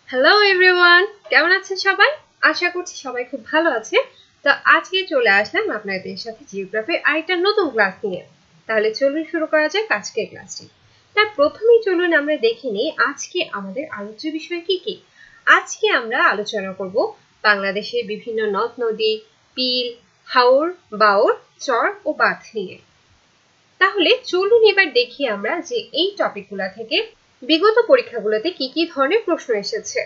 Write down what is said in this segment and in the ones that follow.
Hello everyone, কেমন আছেন সবাই? আশা করছি সবাই খুব ভালো আছে। তো আজকে চলে আসলাম আপনাদের সাথে জিওগ্রাফির আরেকটা নতুন ক্লাস নিয়ে। তাহলে চলুন শুরু করা যাক আজকের ক্লাসটি। তার প্রথমেই চলুন আমরা দেখে নিই আজকে আমাদের আলোচ্য বিষয় কি কি। আজকে আমরা আলোচনা করব বাংলাদেশের বিভিন্ন নদ নদী, বিল, হাওর, বাওর, চর ও বাঁধ নিয়ে। তাহলে চলুন এবার দেখি আমরা যে এই টপিকগুলো থেকে বিগত পরীক্ষাগুলোতে কি কি ধরনের প্রশ্ন এসেছে।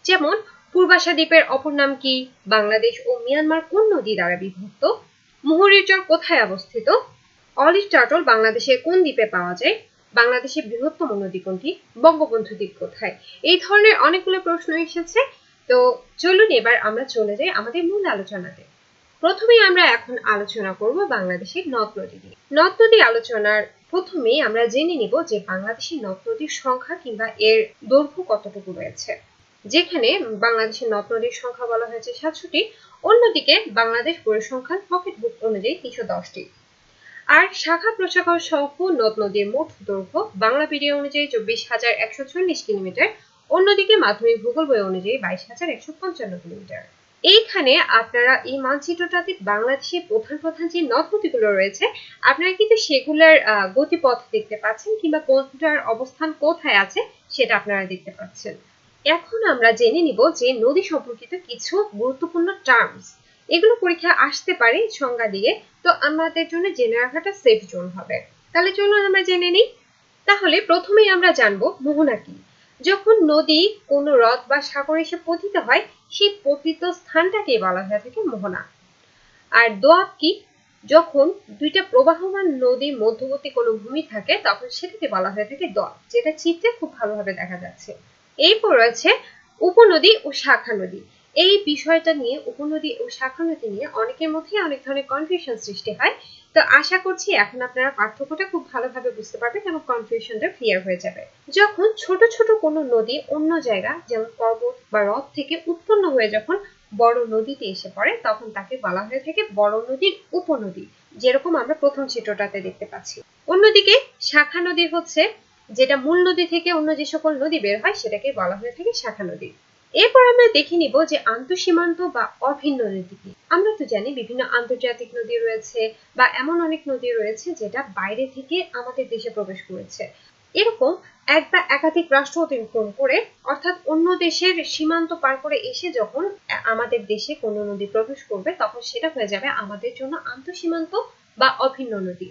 যেমন পূর্বাশা দ্বীপের অপর নাম কি, বাংলাদেশ ও মিয়ানমার কোন নদী দ্বারা বিভক্ত, মুহুরীর চর কোথায় অবস্থিত, অলিভ টার্টল বাংলাদেশের কোন দ্বীপে পাওয়া যায়, বাংলাদেশের বৃহত্তম নদী কোনটি, বঙ্গবন্ধু দ্বীপ কোথায়। এই ধরনের অনেকগুলো প্রশ্ন এসেছে। তো চলুন এবার আমরা চলে যাই আমাদের মূল আলোচনাতে। প্রথমেই আমরা এখন আলোচনা করব বাংলাদেশের নদ নদী নিয়ে। নদ নদী আলোচনার প্রথমেই আমরা জেনে নিব যে বাংলাদেশের নদ নদীর সংখ্যা কিংবা এর দৈর্ঘ্য কতটুকু রয়েছে। যেখানে বাংলাদেশের নদ নদীর সংখ্যা বলা হয়েছে 700টি, অন্যদিকে বাংলাদেশ পরিসংখ্যান পকেট বুক অনুযায়ী 310টি। আর শাখা প্রশাখা সহ নদ নদীর মোট দৈর্ঘ্য বাংলাপিডিয়া অনুযায়ী 24,140 কিলোমিটার, অন্যদিকে মাধ্যমিক ভূগোল বই অনুযায়ী 22,155 কিলোমিটার। এইখানে আপনারা এই মানচিত্রটাতে বাংলাদেশের প্রধান প্রধান যে নদ নদীগুলো রয়েছে আপনারা কিন্তু সেগুলোর গতিপথ দেখতে পাচ্ছেন কিংবা কোনটার অবস্থান কোথায় আছে সেটা আপনারা দেখতে পাচ্ছেন। এখন আমরা জেনে নিব যে নদী সম্পর্কিত কিছু গুরুত্বপূর্ণ টার্মস। এগুলো পরীক্ষা আসতে পারে সংজ্ঞা দিয়ে, তো আমাদের জন্য জেনে রাখাটা সেফ জোন হবে। তাহলে চলুন আমরা জেনে নিই। তাহলে প্রথমেই আমরা জানবো মোহনা কি। যখন নদী কোনো হ্রদ বা সাগরে এসে পতিত হয় সেই পতিত স্থানটাকে বলা হয়ে থাকে মোহনা। আর দোয়াব কি, যখন দুইটা প্রবাহমান নদীর মধ্যবর্তী কোনো ভূমি থাকে তখন সেটাকে বলা হয়ে থাকে দোয়াব, যেটা চিত্রে খুব ভালোভাবে দেখা যাচ্ছে। এরপর রয়েছে উপনদী ও শাখা নদী। এই বিষয়টা নিয়ে, উপনদী ও শাখা নদী নিয়ে অনেকের মধ্যে অনেক ধরনের কনফিউশন সৃষ্টি হয়। তো আশা করছি এখন আপনারা পার্থক্যটা খুব ভালোভাবে বুঝতে পারবেন এবং কনফিউশনটা ক্লিয়ার হয়ে যাবে। যখন ছোট ছোট কোনো নদী অন্য জায়গা যেমন পর্বত বা হ্রদ থেকে উৎপন্ন হয়ে যখন বড় নদীতে এসে পড়ে তখন তাকে বলা হয়ে থাকে বড় নদীর উপনদী, যেরকম আমরা প্রথম চিত্রটাতে দেখতে পাচ্ছি। অন্যদিকে শাখা নদী হচ্ছে যেটা মূল নদী থেকে অন্য যে সকল নদী বের হয় সেটাকে বলা হয়ে থাকে শাখা নদী। এরপর আমরা দেখে নিব যে আন্তঃসীমান্ত বা অভিন্ন নদী কি। আমরা তো জানি বিভিন্ন আন্তর্জাতিক নদী রয়েছে বা এমন অনেক নদী রয়েছে যেটা বাইরে থেকে আমাদের দেশে প্রবেশ করেছে। এরকম এক বা একাধিক রাষ্ট্র অতিক্রম করে অর্থাৎ অন্য দেশের সীমান্ত পার করে এসে যখন আমাদের দেশে কোনো নদী প্রবেশ করবে তখন সেটা হয়ে যাবে আমাদের জন্য আন্তঃসীমান্ত বা অভিন্ন নদী।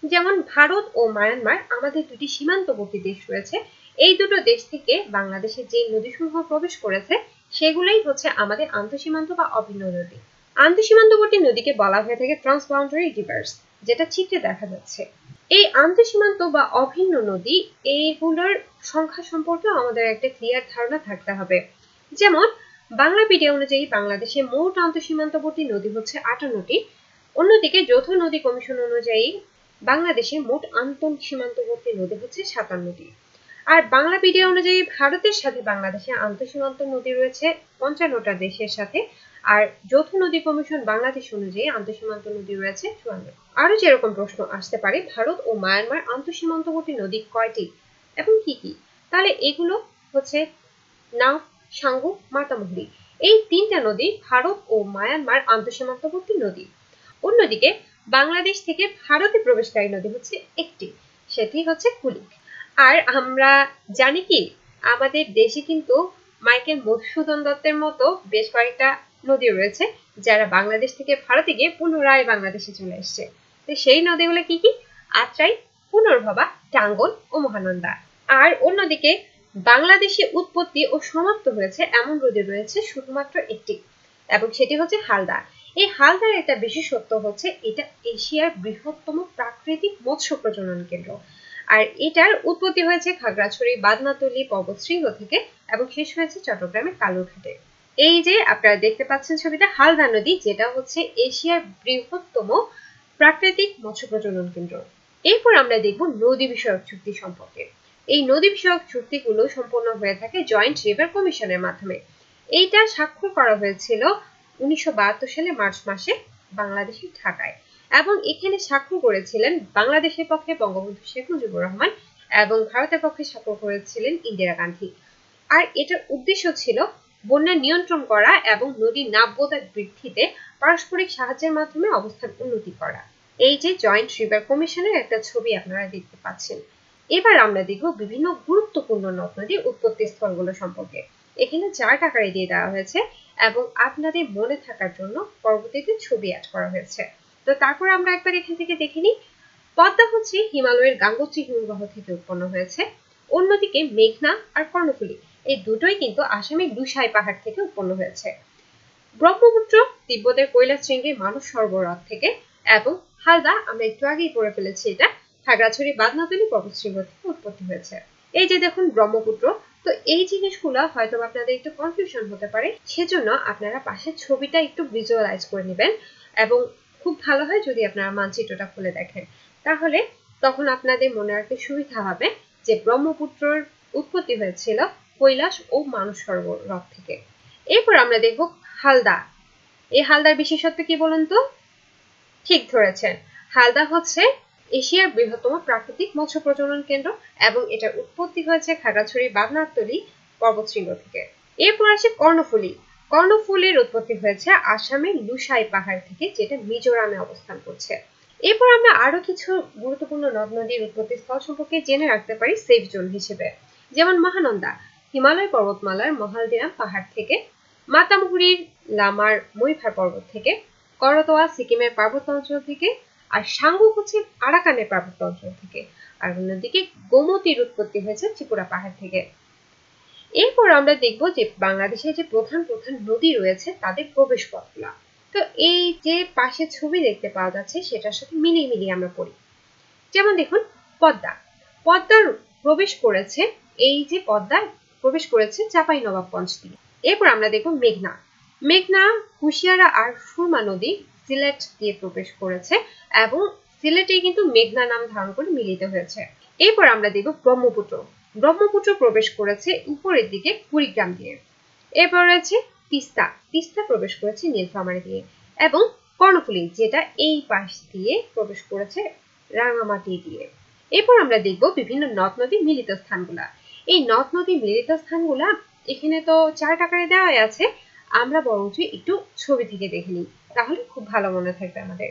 যেমন ভারত ও মায়ানমার আমাদের দুটি সীমান্তবর্তী দেশ রয়েছে। এই দুটো দেশ থেকে বাংলাদেশে যে নদীসমূহ প্রবেশ করেছে সেগুলোই হচ্ছে আমাদের আন্তঃসীমান্ত বা অভিন্ন নদী। আন্তঃসীমান্তবর্তী নদীকে বলা হয়ে থাকে ট্রান্সবাউন্ডারি রিভার্স, যেটা চিত্রে দেখা যাচ্ছে। এই আন্তঃসীমান্ত বা অভিন্ন নদী এইগুলোর সংখ্যা সম্পর্কে আমাদের একটা ক্লিয়ার ধারণা থাকতে হবে। যেমন বাংলাপিডিয়া অনুযায়ী বাংলাদেশের মোট আন্তঃসীমান্তবর্তী নদী হচ্ছে 58টি, অন্যদিকে যৌথ নদী কমিশন অনুযায়ী বাংলাদেশে মোট আন্তঃসীমান্তবর্তী নদী হচ্ছে 57টি। আর বাংলাপিডিয়া অনুযায়ী ভারতের সাথে বাংলাদেশের আন্তঃসীমান্ত নদী রয়েছে 55টা দেশের সাথে, আর যৌথ নদী কমিশন বাংলাদেশ অনুযায়ী আন্তঃসীমান্ত নদী রয়েছে 54। আরো যেরকম প্রশ্ন আসতে পারে ভারত ও মায়ানমার আন্তঃসীমান্তবর্তী নদী কয়টি এবং কি কি, তাহলে এগুলো হচ্ছে নাও, সাঙ্গু, মাতামুহুরী। এই তিনটা নদী ভারত ও মায়ানমার আন্তঃসীমান্তবর্তী নদী। অন্যদিকে বাংলাদেশ থেকে ভারতে প্রবেশকারী নদী হচ্ছে একটি, সেটি হচ্ছে কুলিক। আর আমরা জানি কি আমাদের দেশে কিন্তু মাইকেল মধুসূদন দত্তের মতো বেশ কয়েকটা নদী রয়েছে যারা বাংলাদেশ থেকে ভারতে গিয়ে পুনরায় বাংলাদেশে চলে এসছে। তো সেই নদীগুলো কি কি? আত্রাই, পুনর্ভবা, টাঙ্গন ও মহানন্দা। আর অন্যদিকে বাংলাদেশে উৎপত্তি ও সমাপ্ত হয়েছে এমন নদী রয়েছে শুধুমাত্র একটি, এবং সেটি হচ্ছে হালদা। এই হালদার একটা বিশেষত্ব হচ্ছে এটা এশিয়ার বৃহত্তম প্রাকৃতিক মৎস্য প্রজনন কেন্দ্র। আর এটার উৎপত্তি হয়েছে খাগড়াছড়ি বাদনাতলি পর্বতশৃঙ্গ থেকে এবং শেষ হয়েছে চট্টগ্রামের কালুরঘাটে। এই যে আপনারা দেখতে পাচ্ছেন ছবিটা হালদা নদী, যেটা হচ্ছে এশিয়ার বৃহত্তম প্রাকৃতিক মৎস্য প্রজনন কেন্দ্র। এরপর আমরা দেখব নদী বিষয়ক চুক্তি সম্পর্কে। এই নদী বিষয়ক চুক্তিগুলো সম্পন্ন হয়ে থাকে জয়েন্ট রিভার কমিশনের মাধ্যমে। এইটা স্বাক্ষর করা হয়েছিল 1972 সালে মার্চ মাসে বাংলাদেশের ঢাকায়, এবং এখানে স্বাক্ষর করেছিলেন বাংলাদেশের পক্ষে বঙ্গবন্ধু শেখ মুজিবুর রহমান এবং ভারতের পক্ষে স্বাক্ষর করেছিলেন ইন্দিরা গান্ধী। আর এটার উদ্দেশ্য ছিল বন্যা নিয়ন্ত্রণ করা এবং নদীর নাব্যতা বৃদ্ধিতে পারস্পরিক সাহায্যের মাধ্যমে অবস্থার উন্নতি করা। এই যে জয়েন্ট রিভার কমিশনের একটা ছবি আপনারা দেখতে পাচ্ছেন। এবার আমরা দেখব বিভিন্ন গুরুত্বপূর্ণ নদ নদীর উৎপত্তি স্থলগুলো সম্পর্কে। এখানে চার্ট আকারে দিয়ে দেওয়া হয়েছে এবং আপনাদের মনে থাকার জন্য পরবর্তীতে ছবি অ্যাড করা হয়েছে। তো তারপর আমরা একবার এখান থেকে দেখে নিই। পদ্মা হচ্ছে হিমালয়ের গাঙ্গোত্রী হিমবাহ থেকে উৎপন্ন হয়েছে। অন্যদিকে মেঘনা আর কর্ণফুলী এই দুটোই কিন্তু আসামের লুসাই পাহাড় থেকে উৎপন্ন হয়েছে। ব্রহ্মপুত্র তিব্বতের কৈলাস শৃঙ্গের মানস সরোবর হ্রদ থেকে, এবং হালদা আমরা একটু আগেই পড়ে ফেলেছি, এটা খাগড়াছড়ি বাদনাতলী পর্বতশৃঙ্গ থেকে উৎপত্তি হয়েছে। এই যে দেখুন ব্রহ্মপুত্র, তো এই জিনিসগুলো হয়তো আপনাদের একটু কনফিউশন হতে পারে, সেজন্য আপনারা পাশের ছবিটা একটু ভিজুয়ালাইজ করে নেবেন এবং খুব ভালো হয় যদি আপনারা মানচিত্রটা খুলে দেখেন, তাহলে তখন আপনাদের মনে রাখতে সুবিধা হবে যে ব্রহ্মপুত্রের উৎপত্তি হয়েছিল কৈলাস ও মানস সরোবর হ্রদ থেকে। এরপর আমরা দেখব হালদা। এই হালদার বিশেষত্ব কি বলুন তো? ঠিক ধরেছেন, হালদা হচ্ছে এশিয়ার বৃহত্তম প্রাকৃতিক মৎস্য প্রজনন কেন্দ্র এবং এটার উৎপত্তি হয়েছে খাগড়াছড়ি বাদনাতলী পর্বতশৃঙ্গ থেকে। এরপর আসে কর্ণফুলী। কর্ণফুলীর উৎপত্তি হয়েছে আসামের লুসাই পাহাড় থেকে, যেটা মিজোরামে অবস্থান করছে। এরপর আমরা আরো কিছু গুরুত্বপূর্ণ নদ নদীর উৎপত্তি স্থল সম্পর্কে জেনে রাখতে পারি সেফ জোন হিসেবে। যেমন মহানন্দা হিমালয় পর্বতমালার মহালদিরাম পাহাড় থেকে, মাতামুহুরির লামার মৈভার পর্বত থেকে, করতোয়া সিকিমের পার্বত্য অঞ্চল থেকে, আর সাঙ্গুক হচ্ছে আরাকানের পার্বত্য অঞ্চল থেকে, আর অন্যদিকে গোমতীর উৎপত্তি হয়েছে ত্রিপুরা পাহাড় থেকে। এরপর আমরা দেখব যে বাংলাদেশের যে প্রধান প্রধান নদী রয়েছে তাদের প্রবেশ পথগুলো। তো এই যে পাশে ছবি দেখতে পাওয়া যাচ্ছে সেটার সাথে মিলিয়ে মিলিয়ে আমরা পড়ি। যেমন দেখুন পদ্মা, পদ্মার প্রবেশ করেছে, এই যে পদ্মা প্রবেশ করেছে চাঁপাইনবাবগঞ্জ দিয়ে। এরপর আমরা দেখব মেঘনা। মেঘনা কুশিয়ারা আর সুরমা নদী সিলেট দিয়ে প্রবেশ করেছে এবং সিলেটে কিন্তু মেঘনা নাম ধারণ করে মিলিত হয়েছে। এরপর আমরা দেখব ব্রহ্মপুত্র। ব্রহ্মপুত্র প্রবেশ করেছে উপরের দিকে কুড়িগ্রাম দিয়ে। এরপর রয়েছে তিস্তা। তিস্তা প্রবেশ করেছে নীলফামারী দিয়ে। এবং কর্ণফুলী, যেটা এই পাশ দিয়ে প্রবেশ করেছে রাঙামাটি দিয়ে। এরপর আমরা দেখব বিভিন্ন নদ নদী মিলিত স্থানগুলা। এই নদ নদী মিলিত স্থানগুলা এখানে তো চার্ট আকারে দেওয়াই আছে, আমরা বরঞ্চ একটু ছবি থেকে দেখে নিই, তাহলে খুব ভালো মনে থাকবে আমাদের।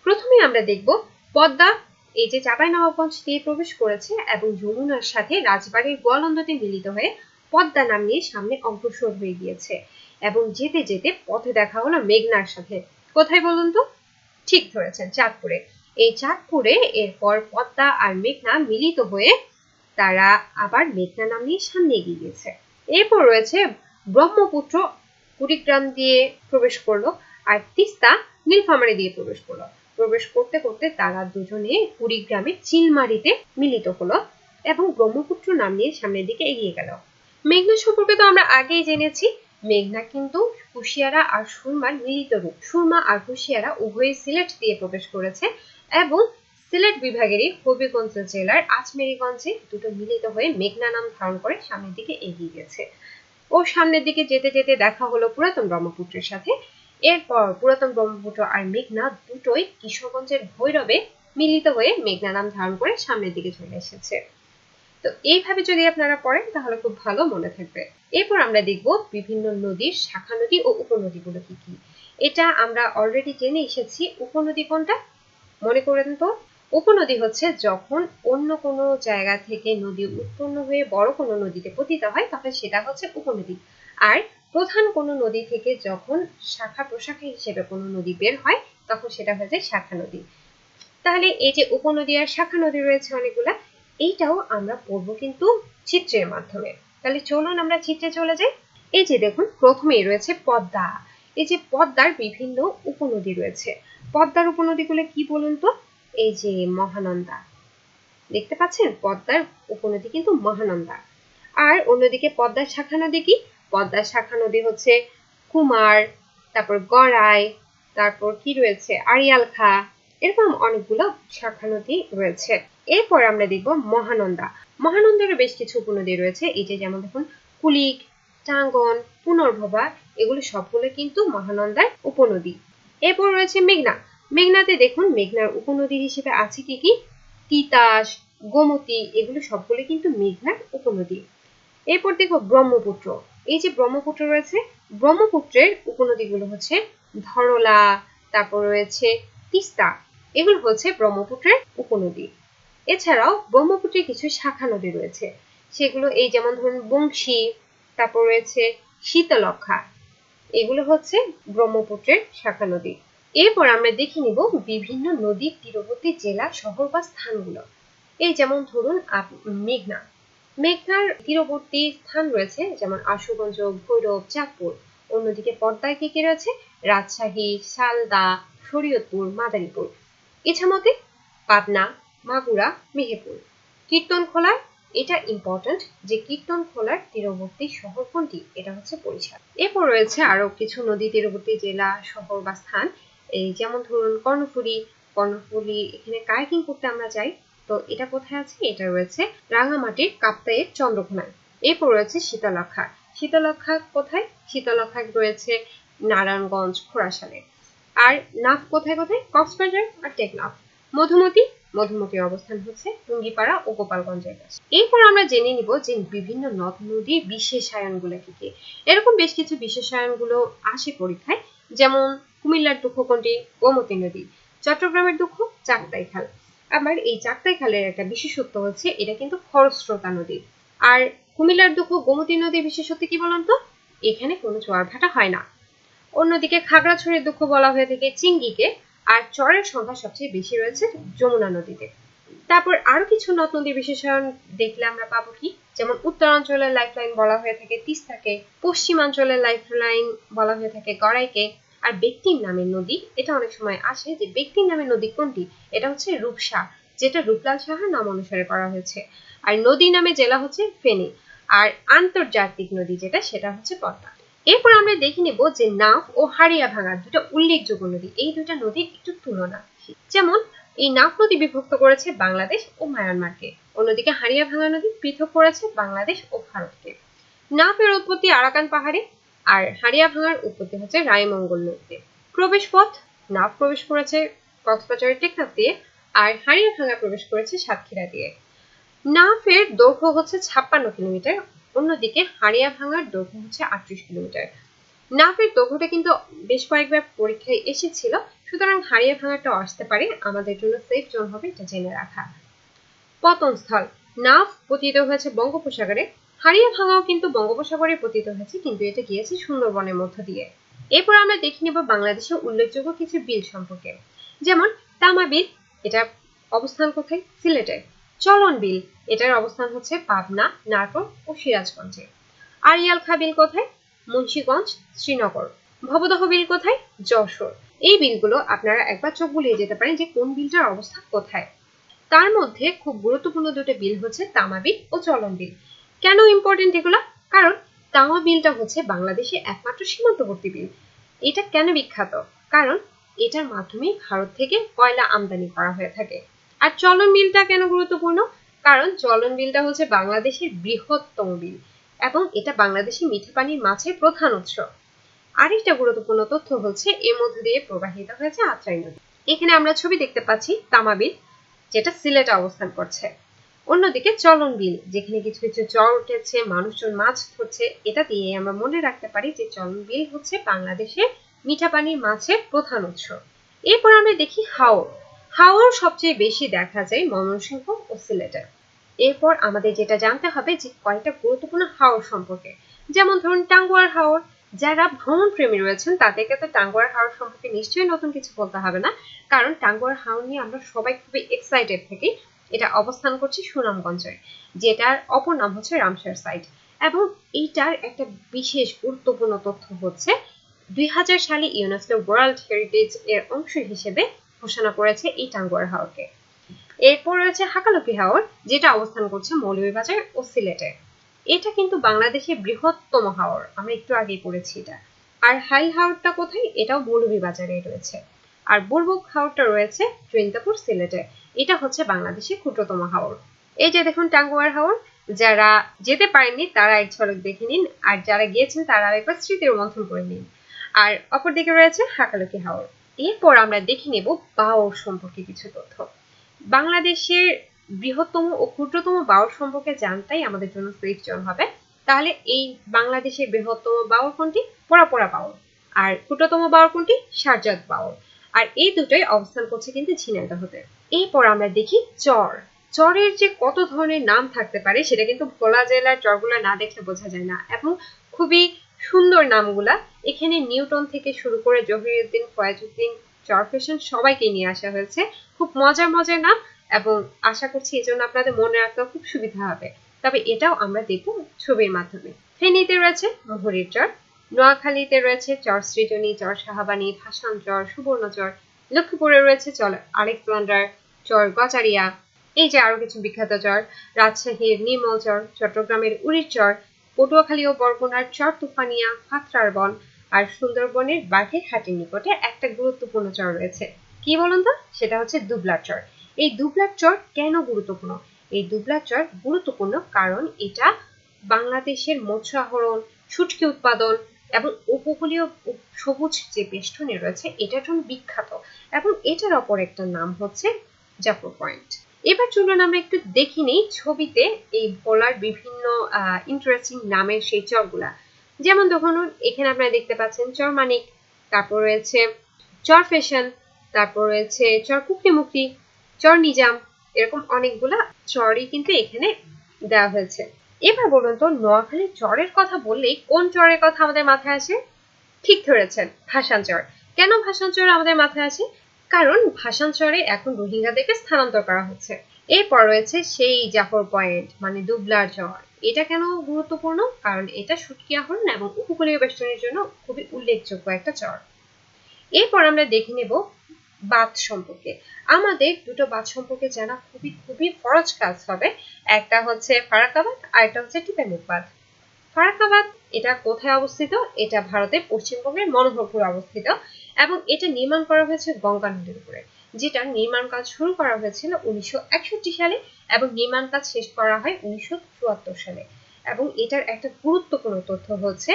প্রথমে আমরা দেখব পদ্মা এই যে চাঁপাইনবাবগঞ্জ দিয়ে প্রবেশ করেছে এবং যমুনার সাথে রাজবাড়ির গোয়ালন্দতে মিলিত হয়ে পদ্মা নাম নিয়ে সামনে অগ্রসর হয়ে গিয়েছে এবং যেতে যেতে পথে দেখা হলো মেঘনার সাথে। কোথায় বলুন তো? ঠিক ধরেছেন, চাঁদপুরে। এই চাঁদপুরে এরপর পদ্মা আর মেঘনা মিলিত হয়ে তারা আবার মেঘনা নাম নিয়ে সামনে এগিয়ে গেছে। এরপর রয়েছে ব্রহ্মপুত্র কুড়িগ্রাম দিয়ে প্রবেশ করলো আর তিস্তা নীলফামারী দিয়ে প্রবেশ করলো। প্রবেশ করতে করতে তারা দুজনে কুড়িগ্রামে চিলমারিতে মিলিত হলো এবং ব্রহ্মপুত্র নাম নিয়ে সামনের দিকে এগিয়ে গেল। মেঘনা সম্পর্কে তো আমরা আগেই জেনেছি, মেঘনা কিন্তু কুশিয়ারা আর সুরমার মিলিত রূপ। সুরমা আর কুশিয়ারা উভয়ই সিলেট দিয়ে প্রবেশ করেছে এবং সিলেট বিভাগেরই হবিগঞ্জ জেলার আজমেরীগঞ্জে দুটো মিলিত হয়ে মেঘনা নাম ধারণ করে সামনের দিকে এগিয়ে গেছে। ও সামনের দিকে যেতে যেতে দেখা হলো পুরাতন ব্রহ্মপুত্রের সাথে। এরপর পুরাতন ব্রহ্মপুত্র আর মেঘনা দুটোই কিশোরগঞ্জের ভৈরবে মিলিত হয়ে মেঘনা নাম ধারণ করে সামনের দিকে চলে এসেছে। তো এইভাবে যদি আপনারা পড়েন তাহলে খুব ভালো মনে থাকবে। এরপর আমরা দেখব বিভিন্ন নদীর শাখা নদী ও উপনদীগুলো কি কি। এটা আমরা অলরেডি জেনে এসেছি। উপনদী কোনটা মনে করেন তো? উপনদী হচ্ছে যখন অন্য কোনো জায়গা থেকে নদী উৎপন্ন হয়ে বড় কোনো নদীতে পতিত হয় তখন সেটা হচ্ছে উপনদী। আর প্রধান কোনো নদী থেকে যখন শাখা প্রশাখা হিসেবে কোনো নদী বের হয় তখন সেটা হয়ে যায় শাখা নদী। তাহলে এই যে উপনদী আর শাখা নদী রয়েছে অনেকগুলা, এইটাও আমরা পড়বো কিন্তু চিত্রের মাধ্যমে। তাহলে চলুন আমরা চিত্রে চলে যাই। এই যে দেখুন প্রথমেই রয়েছে পদ্মা। এই যে পদ্মার বিভিন্ন উপনদী রয়েছে। পদ্মার উপনদীগুলো কি বলুন তো? এই যে মহানন্দা, দেখতে পাচ্ছেন পদ্মার উপনদী কিন্তু মহানন্দা। আর অন্যদিকে পদ্মার শাখা নদী কি? পদ্মার শাখা নদী হচ্ছে কুমার, তারপর গড়াই, তারপর কি রয়েছে আড়িয়ালখা, এরকম অনেকগুলো শাখা নদী রয়েছে। এরপর আমরা দেখব মহানন্দা। মহানন্দারও বেশ কিছু উপনদী রয়েছে। এই যে যেমন দেখুন কুলিক, টাঙ্গন, পুনর্ভবা, এগুলো সবগুলো কিন্তু মহানন্দার উপনদী। এরপর রয়েছে মেঘনা। মেঘনাতে দেখুন মেঘনার উপনদী হিসেবে আছে কি কি? তিতাস, গোমতী, এগুলো সবগুলো কিন্তু মেঘনার উপনদী। এরপর দেখো ব্রহ্মপুত্র। এই যে ব্রহ্মপুত্র রয়েছে, ব্রহ্মপুত্রের উপনদীগুলো হচ্ছে ধরলা, তারপর রয়েছে তিস্তা, এগুলো হচ্ছে ব্রহ্মপুত্রের উপনদী। এছাড়াও ব্রহ্মপুত্রের কিছু শাখা নদী রয়েছে, সেগুলো এই যেমন ধরুন বংশী, তারপর রয়েছে শীতলক্ষ্যা, এগুলো হচ্ছে ব্রহ্মপুত্রের শাখা নদী। এরপর আমরা দেখে নিব বিভিন্ন নদীর তীরবর্তী জেলা, শহর বা স্থানগুলো। এই যেমন ধরুন মেঘনা, মেঘনার তীরবর্তী স্থান রয়েছে যেমন আশুগঞ্জ, ভৈরব, চাঁদপুর। অন্যদিকে পদ্মায় কি কি রয়েছে? রাজশাহী, শালদা, শরীয়তপুর, মাদারীপুর। ইছামতি পাবনা, মাগুরা, মেহেরপুর। কীর্তনখোলায়, এটা ইম্পর্টেন্ট যে কীর্তনখোলার তীরবর্তী শহর কোনটি? এটা হচ্ছে বরিশাল। এরপর রয়েছে আরো কিছু নদী তীরবর্তী জেলা, শহর বা স্থান। এই যেমন ধরুন কর্ণফুলী, কর্ণফুলী এখানে কায়াকিং করতে আমরা যাই, তো এটা কোথায় আছে? এটা রয়েছে রাঙামাটির কাপ্তাইয়ের চন্দ্রঘোনায়। এরপর রয়েছে শীতলক্ষ্যা, শীতলক্ষ্যা কোথায়? শীতলক্ষ্যা রয়েছে নারায়ণগঞ্জ, খোরাসালে। আর নাফ কোথায় কোথায়? কক্সবাজার আর টেকনাফ। মধুমতি, মধুমতির অবস্থান হচ্ছে টুঙ্গিপাড়া ও গোপালগঞ্জের কাছে। এরপর আমরা জেনে নিব যে বিভিন্ন নদ নদীর বিশেষায়নগুলো কি কি। এরকম বেশ কিছু বিশেষায়নগুলো আসে পরীক্ষায়, যেমন কুমিল্লার দুঃখ কোনটি? গোমতী নদী। চট্টগ্রামের দুঃখ চাকতাই খাল। আবার এই চাকতাই খালের একটা বিশেষত্ব হচ্ছে এটা কিন্তু খরস্রোতা নদী। আর কুমিল্লার দুঃখ গোমতী নদীর বিশেষত্ব কি বলুন তো? এখানে কোনো জোয়ার ভাটা হয় না। অন্যদিকে খাগড়াছড়ির দুঃখ বলা হয়ে থাকে চিংড়িকে। আর চরের সংখ্যা সবচেয়ে বেশি রয়েছে যমুনা নদীতে। তারপর আরো কিছু নদ নদীর বিশেষায়ন দেখলে আমরা পাবো কি, যেমন উত্তরাঞ্চলের লাইফলাইন বলা হয়ে থাকে তিস্তাকে, পশ্চিমাঞ্চলের লাইফলাইন বলা হয়ে থাকে গড়াইকে। আর ব্যক্তির নামের নদী, এটা অনেক সময় আসে যে ব্যক্তির নামের নদী কোনটি? এটা হচ্ছে রূপসা, যেটা রূপলাল সাহার নাম অনুসারে করা হয়েছে। আর নদী নামে জেলা হচ্ছে ফেনী। আর আন্তর্জাতিক নদী যেটা, সেটা হচ্ছে পদ্মা। এরপর আমরা দেখে নেব যে নাফ ও হারিয়াভাঙা দুটো উল্লেখযোগ্য নদী। এই দুইটা নদীর একটু তুলনা। যেমন এই নাফ নদী বিভক্ত করেছে বাংলাদেশ ও মায়ানমারকে, অন্যদিকে হারিয়াভাঙা নদী পৃথক করেছে বাংলাদেশ ও ভারতকে। নাফের উৎপত্তি আরাকান পাহাড়ে, আর হারিয়াভাঙার উৎপত্তি হচ্ছে রায়মঙ্গল নদীতে। প্রবেশ পথ, নাফ প্রবেশ করেছে কক্সবাজারের টেকনাফ দিয়ে, আর হারিয়াভাঙা প্রবেশ করেছে সাতক্ষীরা দিয়ে। নাফের দৈর্ঘ্য হচ্ছে 56 কিলোমিটার, অন্যদিকে হারিয়াভাঙার দৈর্ঘ্য হচ্ছে 38 কিলোমিটার। নাফের দৈর্ঘ্যটা কিন্তু বেশ কয়েকবার পরীক্ষায় এসেছিল, সুতরাং হারিয়াভাঙাটা আসতে পারে, আমাদের জন্য সেফ জোন হবে এটা জেনে রাখা। পতনস্থল, নাফ পতিত হয়েছে বঙ্গোপসাগরে, হারিয়াভাঙাও কিন্তু বঙ্গোপসাগরে পতিত হয়েছে, কিন্তু এটা গিয়েছে সুন্দরবনের মধ্য দিয়ে। এরপর আমরা দেখে নেব বাংলাদেশের উল্লেখযোগ্য কিছু বিল সম্পর্কে। যেমন তামা বিল, এটা অবস্থান কোথায়? সিলেটে। চলন বিল, এটার অবস্থান হচ্ছে পাবনা, নাটোর ও সিরাজগঞ্জে। আড়িয়াল খাঁ বিল কোথায়? মুন্সিগঞ্জ, শ্রীনগর। ভবদহ বিল কোথায়? যশোর। এই বিলগুলো আপনারা একবার চোখ বুলিয়ে যেতে পারেন যে কোন বিলটার অবস্থান কোথায়। তার মধ্যে খুব গুরুত্বপূর্ণ দুটো বিল হচ্ছে তামা বিল ও চলন বিল। কেন ইম্পর্টেন্ট এগুলো? কারণ তামা বিলটা হচ্ছে বাংলাদেশে একমাত্র সীমান্তবর্তী বিল। এটা কেন বিখ্যাত? কারণ এটার মাধ্যমে ভারত থেকে কয়লা আমদানি করা হয়ে থাকে। আর চলন বিলটা কেন গুরুত্বপূর্ণ? কারণ চলন বিলটা হচ্ছে বাংলাদেশের বৃহত্তম বিল এবং এটা বাংলাদেশের মিঠা পানির মাছের প্রধান উৎস। আরেকটা গুরুত্বপূর্ণ তথ্য হচ্ছে এর মধ্যে দিয়ে প্রবাহিত হয়েছে আত্রাই নদী। এখানে আমরা ছবি দেখতে পাচ্ছি তামা বিল, যেটা সিলেটে অবস্থান করছে। অন্যদিকে চলন বিল, যেখানে কিছু কিছু চর উঠেছে, মানুষজন মাছ ধরছে, এটা দিয়ে আমরা মনে রাখতে পারি যে চলন বিল হচ্ছে বাংলাদেশের মিঠা পানির মাছের প্রধান উৎস। এরপর আমরা দেখি হাওর। হাওর সবচেয়ে বেশি দেখা যায় ময়মনসিংহ ও সিলেটে। এরপর আমাদের যেটা জানতে হবে যে কয়েকটা গুরুত্বপূর্ণ হাওর সম্পর্কে। যেমন ধরুন টাঙ্গুয়ার হাওর, যারা ভ্রমণ প্রেমী রয়েছেন তাদেরকে তো টাঙ্গুয়ার হাওর সম্পর্কে নিশ্চয়ই নতুন কিছু বলতে হবে না, কারণ টাঙ্গুয়ার হাওর নিয়ে আমরা সবাই খুবই এক্সাইটেড থাকি। এটা অবস্থান করছে সুনামগঞ্জে, যেটার অপর নাম হচ্ছে রামসার সাইট। এবং এইটার একটা বিশেষ গুরুত্বপূর্ণ তথ্য হচ্ছে 2000 সালে ইউনেস্কো ওয়ার্ল্ড হেরিটেজ এর অংশ হিসেবে ঘোষণা করেছে এই টাঙ্গুয়ার হাওরকে। এরপর রয়েছে হাকালুকি হাওর, যেটা অবস্থান করছে মৌলভীবাজার ও সিলেটে। এটা কিন্তু বাংলাদেশের বৃহত্তম হাওর, আমরা একটু আগেই পড়েছি এটা। আর হাইল হাওরটা কোথায়? এটাও মৌলভীবাজারে রয়েছে। আর বুরবুক হাওরটা রয়েছে জৈন্তাপুর, সিলেটে। এটা হচ্ছে বাংলাদেশের ক্ষুদ্রতম হাওর। এই যে দেখুন টাঙ্গুয়ার হাওর, যারা যেতে পারেননি তারা এক ঝলক দেখে নিন, আর যারা গিয়েছেন তারা একবার স্মৃতি রোমন্থন করে নিন। আর অপরদিকে রয়েছে হাকালুকি হাওর। এরপর আমরা দেখে নেব বাওর সম্পর্কে কিছু তথ্য। বাংলাদেশের বৃহত্তম ও ক্ষুদ্রতম বাওর সম্পর্কে জানতেই আমাদের জন্য সেফ জোন হবে। তাহলে এই বাংলাদেশের বৃহত্তম বাউল কোনটি? পোড়াপোড়া বাউল। আর ক্ষুদ্রতম বাউল কোনটি? সারজাত বাউল। আর এই দুটোই অবস্থান করছে কিন্তু ঝিনাইদহতে। এরপর আমরা দেখি চর। চরের যে কত ধরনের নাম থাকতে পারে সেটা কিন্তু ভোলা জেলার চরগুলো না দেখলে বোঝা যায় না, এবং খুবই সুন্দর নামগুলা। এখানে নিউটন থেকে শুরু করে জহিরুদ্দিন, ফয়েজউদ্দিন, চরফেশন সবাইকে নিয়ে আসা হয়েছে। খুব মজার মজার নাম, এবং আশা করছি এজন্য আপনাদের মনে রাখতে খুব সুবিধা হবে। তবে এটাও আমরা দেখব ছবির মাধ্যমে। ফেনীতে রয়েছে মুহুরীর চর, নোয়াখালীতে রয়েছে চর সৃজনী, চর সাহাবানী, ভাসান চর, সুবর্ণ চর, লক্ষ্মীপুরে রয়েছে চর আলেকজান্ডার, চর গজারিয়া, এই যে আরো কিছু বিখ্যাত চর, রাজশাহীর নির্মল চর, চট্টগ্রামের উড়ির চর, পটুয়াখালী ও বরগুনার চর তুফানিয়া, ফাতরার বন, আর সুন্দরবনের বাঘেরহাটের নিকটে একটা গুরুত্বপূর্ণ চর রয়েছে। কি বলুন তো? সেটা হচ্ছে দুবলার চর। এই দুবলার চর কেন গুরুত্বপূর্ণ? এই দুবলার চর গুরুত্বপূর্ণ কারণ এটা বাংলাদেশের মৎস্য আহরণ, শুটকি উৎপাদন এবং উপকূলীয় সবুজ যে বেষ্টনী রয়েছে এটার জন্য বিখ্যাত, এবং এটার অপর একটা নাম হচ্ছে জাফর পয়েন্ট। এবার চলুন আমরা একটু দেখি নেই ছবিতে এই ভোলার বিভিন্ন ইন্টারেস্টিং নামের সেই চরগুলা। যেমন ধরুন এখানে আপনারা দেখতে পাচ্ছেন চর মানিক, তারপর রয়েছে চর ফেশন, তারপর রয়েছে চর কুকরিমুখী, চর নিজাম, এরকম অনেকগুলা চরই কিন্তু এখানে দেওয়া হয়েছে। এবার বলুন তো নোয়াখালীর চরের কথা বললেই কোন চরের কথা আমাদের মাথায় আসে? ঠিক ধরেছেন, ভাসান চর। কেন ভাসান চর আমাদের মাথায় আসে? কারণ ভাসান চরে এখন রোহিঙ্গাদেরকে স্থানান্তর করা হচ্ছে। এরপর রয়েছে সেই জাফর পয়েন্ট মানে দুবলার চর। এটা কেন গুরুত্বপূর্ণ? কারণ এটা শুটকি আহরণ এবং উপকূলীয় বেষ্টনীর জন্য খুবই উল্লেখযোগ্য একটা চর। এরপর আমরা দেখে নেব বাঁধ সম্পর্কে। আমাদের দুটো বাঁধ সম্পর্কে জানা খুবই খুবই ফরজ কাজ হবে। একটা হচ্ছে ফারাক্কাবাদ আর একটা হচ্ছে টিপাইমুখ বাঁধ। ফারাক্কাবাদ এটা কোথায় অবস্থিত? এটা ভারতের পশ্চিমবঙ্গের মনোহরপুরে অবস্থিত, এবং এটা নির্মাণ করা হয়েছে গঙ্গা নদীর উপরে, যেটা নির্মাণ কাজ শুরু করা হয়েছিল 1961 সালে এবং নির্মাণ কাজ শেষ করা হয় 1974 সালে। এবং এটার একটা গুরুত্বপূর্ণ তথ্য হচ্ছে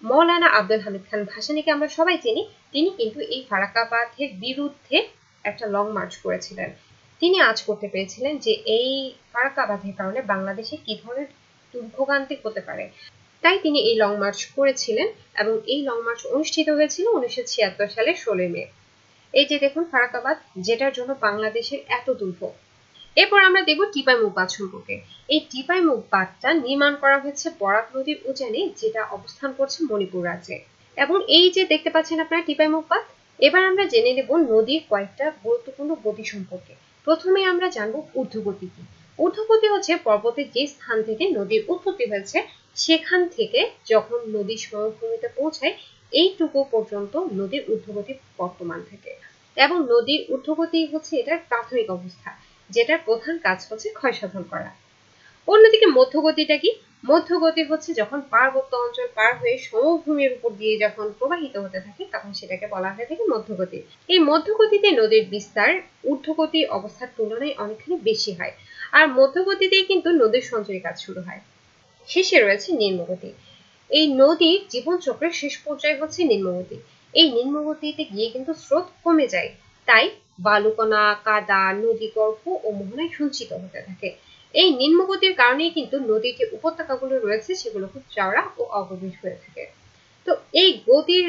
মৌলানা আব্দুল হামিদ খান ভাসানীকে আমরা সবাই চিনি, তিনি কিন্তু এই ফারাক্কাবাদের বিরুদ্ধে একটা লং মার্চ করেছিলেন। তিনি আজ করতে পেরেছিলেন যে এই ফারাক্কাবাদের কারণে বাংলাদেশে কি ধরনের দুর্ভোগান্তি হতে পারে, তাই তিনি এই লং মার্চ করেছিলেন, এবং এই লং মার্চ অনুষ্ঠিত হয়েছিল 1976 সালের 16 মে। এই যে দেখুন ফারাক্কাবাদ, যেটার জন্য বাংলাদেশের এত দুর্ভোগ। এরপর আমরা দেখব টিপাইমুখ বাঁধ সম্পর্কে। এই টিপাইমুখ বাঁধটা নির্মাণ করা হয়েছে বরাক নদীর উজানে, যেটা অবস্থান করছে মণিপুর রাজ্যে। এবং এই যে দেখতে পাচ্ছেন আপনারা টিপাইমুখ বাঁধ। এবার আমরা জেনে নেব নদীর কয়েকটা গুরুত্বপূর্ণ গতি সম্পর্কে। প্রথমে আমরা জানবো ঊর্ধ্বগতি কি। ঊর্ধ্বগতি হচ্ছে পর্বতের যে স্থান থেকে নদীর উৎপত্তি হয়েছে সেখান থেকে যখন নদী সমভূমিতে পৌঁছায় এইটুকু পর্যন্ত নদীর ঊর্ধ্বগতি বর্তমান থাকে, এবং নদীর ঊর্ধ্বগতি হচ্ছে এটার প্রাথমিক অবস্থা, যেটার প্রধান কাজ হচ্ছে ক্ষয়সাধন করা। অন্যদিকে মধ্যগতিটা কি? মধ্যগতি হচ্ছে যখন পার্বত্য অঞ্চল পার হয়ে সমভূমির উপর দিয়ে যখন প্রবাহিত হতে থাকে তখন সেটাকে বলা হয়ে থাকে মধ্যগতি। এই মধ্যগতিতে নদীর বিস্তার ঊর্ধ্বগতি অবস্থার তুলনায় অনেকখানি বেশি হয়, আর মধ্যগতিতেই কিন্তু নদীর সঞ্চয় কাজ শুরু হয়। শেষে রয়েছে নিম্নগতি। এই নদীর জীবন চক্রের শেষ পর্যায়ে হচ্ছে নিম্নগতি। এই নিম্নগতিতে গিয়ে কিন্তু স্রোত কমে যায়, তাই বালুকণা, কাদা নদীগর্ভ ও মোহনায় সঞ্চিত হতে থাকে। এই নিম্নগতির কারণেই কিন্তু নদীর যে উপত্যকাগুলো রয়েছে সেগুলো খুব চওড়া ও অগভীর হয়ে থাকে। তো এই গতির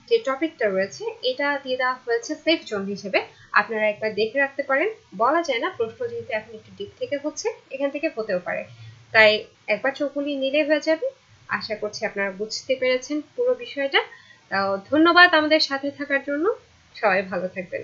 যে টপিকটা রয়েছে এটা দিয়ে দেওয়া হয়েছে সেফ জোন হিসেবে, আপনারা একবার দেখে রাখতে পারেন। বলা যায় না, প্রশ্ন যেহেতু এখন একটু দিক থেকে হচ্ছে, এখান থেকে হতেও পারে, তাই একবার চোখ বুলিয়ে নিলে হয়ে যাবে। আশা করছি আপনারা বুঝতে পেরেছেন পুরো বিষয়টা। ধন্যবাদ আমাদের সাথে থাকার জন্য। সবাই ভালো থাকবেন।